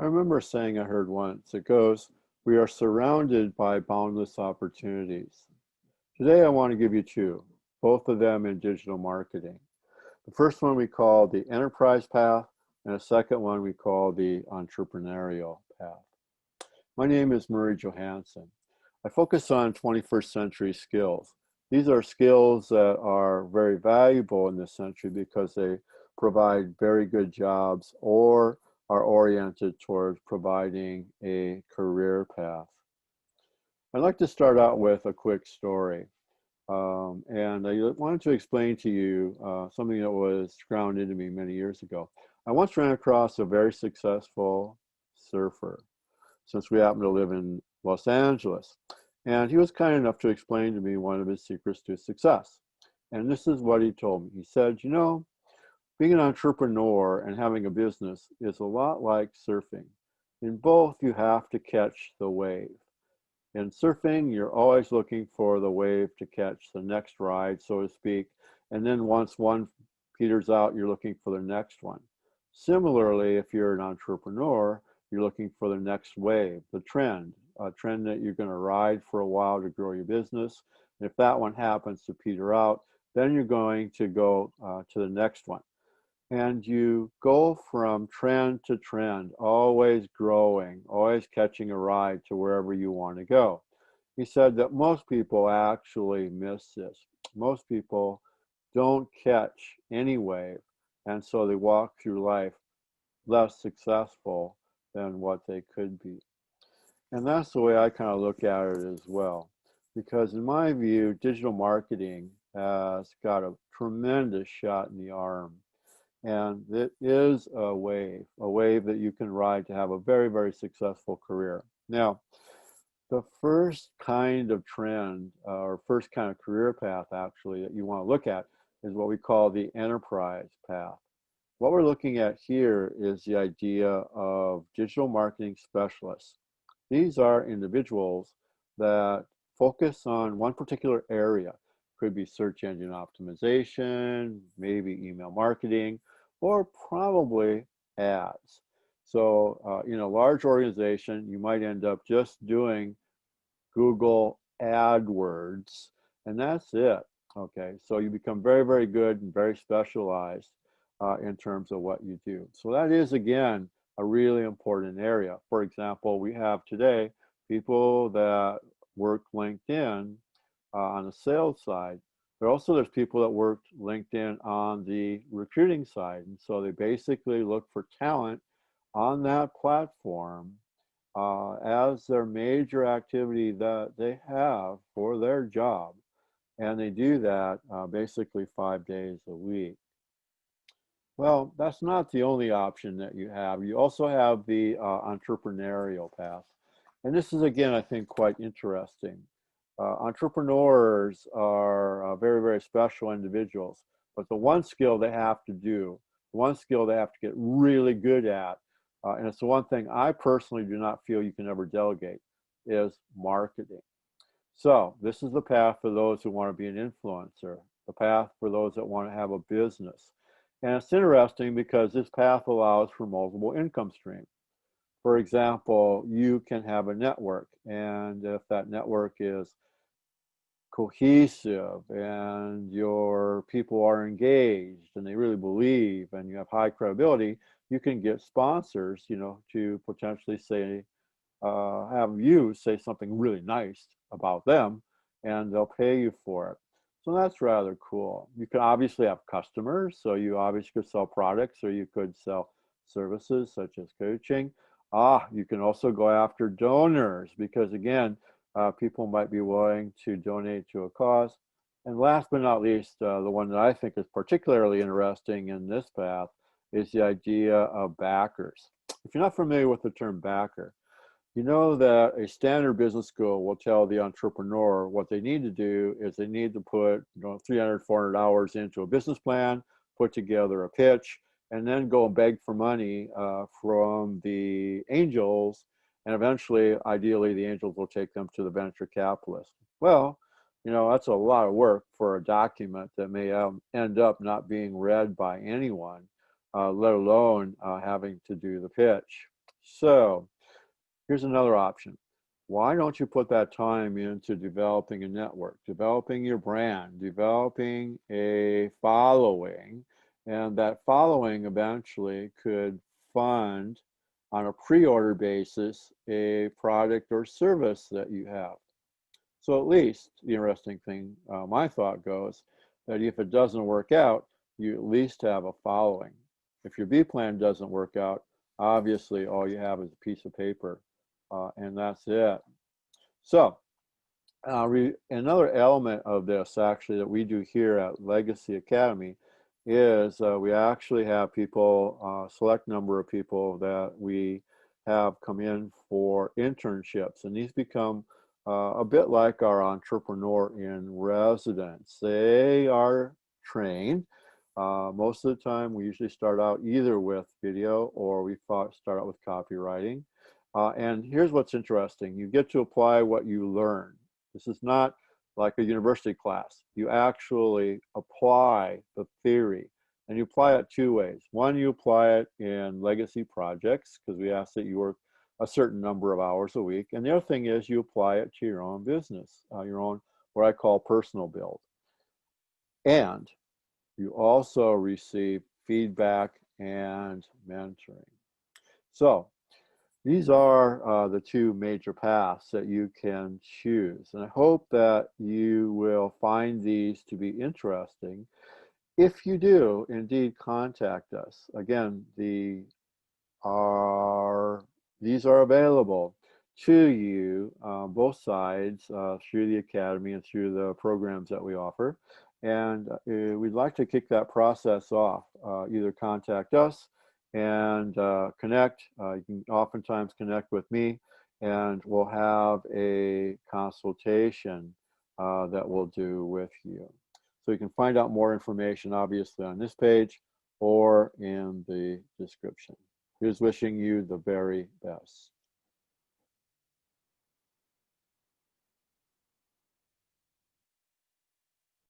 I remember a saying I heard once. It goes, "We are surrounded by boundless opportunities." Today, I want to give you two, both of them in digital marketing. The first one we call the enterprise path, and the second one we call the entrepreneurial path. My name is Murray Johansson. I focus on 21st century skills. These are skills that are very valuable in this century because they provide very good jobs or are oriented towards providing a career path. I'd like to start out with a quick story. And I wanted to explain to you something that was ground into me many years ago. I once ran across a very successful surfer, since we happen to live in Los Angeles. And he was kind enough to explain to me one of his secrets to success. And this is what he told me. He said, being an entrepreneur and having a business is a lot like surfing. In both, you have to catch the wave. In surfing, you're always looking for the wave to catch the next ride, so to speak. And then once one peters out, you're looking for the next one. Similarly, if you're an entrepreneur, you're looking for the next wave, the trend, a trend that you're going to ride for a while to grow your business. And if that one happens to peter out, then you're going to go to the next one. And you go from trend to trend, always growing, always catching a ride to wherever you want to go. He said that most people actually miss this. Most people don't catch any wave, and so they walk through life less successful than what they could be. And that's the way I kind of look at it as well. Because in my view, digital marketing has got a tremendous shot in the arm. And it is a wave that you can ride to have a very, very successful career. Now, the first kind of trend or first kind of career path actually that you want to look at is what we call the enterprise path. What we're looking at here is the idea of digital marketing specialists. These are individuals that focus on one particular area. Could be search engine optimization, maybe email marketing, or probably ads. So in a large organization, you might end up just doing Google AdWords, and that's it. Okay, so you become very, very good and very specialized in terms of what you do. So that is, again, a really important area. For example, we have today people that work LinkedIn on the sales side. But also there's people that work LinkedIn on the recruiting side. And so they basically look for talent on that platform as their major activity that they have for their job. And they do that basically 5 days a week. Well, that's not the only option that you have. You also have the entrepreneurial path. And this is, again, I think, quite interesting. Entrepreneurs are very, very special individuals, but the one skill they have to do, one skill they have to get really good at, and it's the one thing I personally do not feel you can ever delegate, is marketing. So this is the path for those who want to be an influencer, the path for those that want to have a business. And it's interesting because this path allows for multiple income streams. For example, you can have a network, and if that network is cohesive and your people are engaged and they really believe and you have high credibility, you can get sponsors, to potentially say, have you say something really nice about them, and they'll pay you for it. So that's rather cool. You can obviously have customers, so you obviously could sell products or you could sell services such as coaching. You can also go after donors because, again, people might be willing to donate to a cause. And last but not least, the one that I think is particularly interesting in this path is the idea of backers. If you're not familiar with the term backer, you know that a standard business school will tell the entrepreneur what they need to do is they need to put 300, 400 hours into a business plan, put together a pitch, and then go and beg for money from the angels. And eventually, ideally, the angels will take them to the venture capitalist. Well, that's a lot of work for a document that may end up not being read by anyone, let alone having to do the pitch. So here's another option. Why don't you put that time into developing a network, developing your brand, developing a following, and that following eventually could fund on a pre-order basis a product or service that you have. So at least the interesting thing, my thought goes, that if it doesn't work out, you at least have a following. If your B plan doesn't work out, obviously all you have is a piece of paper, and that's it. So another element of this actually that we do here at Legacee Academy is we actually have people, select number of people that we have come in for internships, and these become a bit like our entrepreneur in residence. They are trained. Most of the time we usually start out either with video or we start out with copywriting. And here's what's interesting. You get to apply what you learn. This is not like a university class. You actually apply the theory, and you apply it two ways. One, you apply it in Legacee projects, because we ask that you work a certain number of hours a week. And the other thing is you apply it to your own business, your own, what I call personal build. And you also receive feedback and mentoring. So these are the two major paths that you can choose. And I hope that you will find these to be interesting. If you do, indeed, contact us. Again, these are available to you, both sides, through the Academy and through the programs that we offer. And we'd like to kick that process off. Either contact us and connect. You can oftentimes connect with me, and we'll have a consultation that we'll do with you. So you can find out more information, obviously, on this page or in the description. Here's wishing you the very best.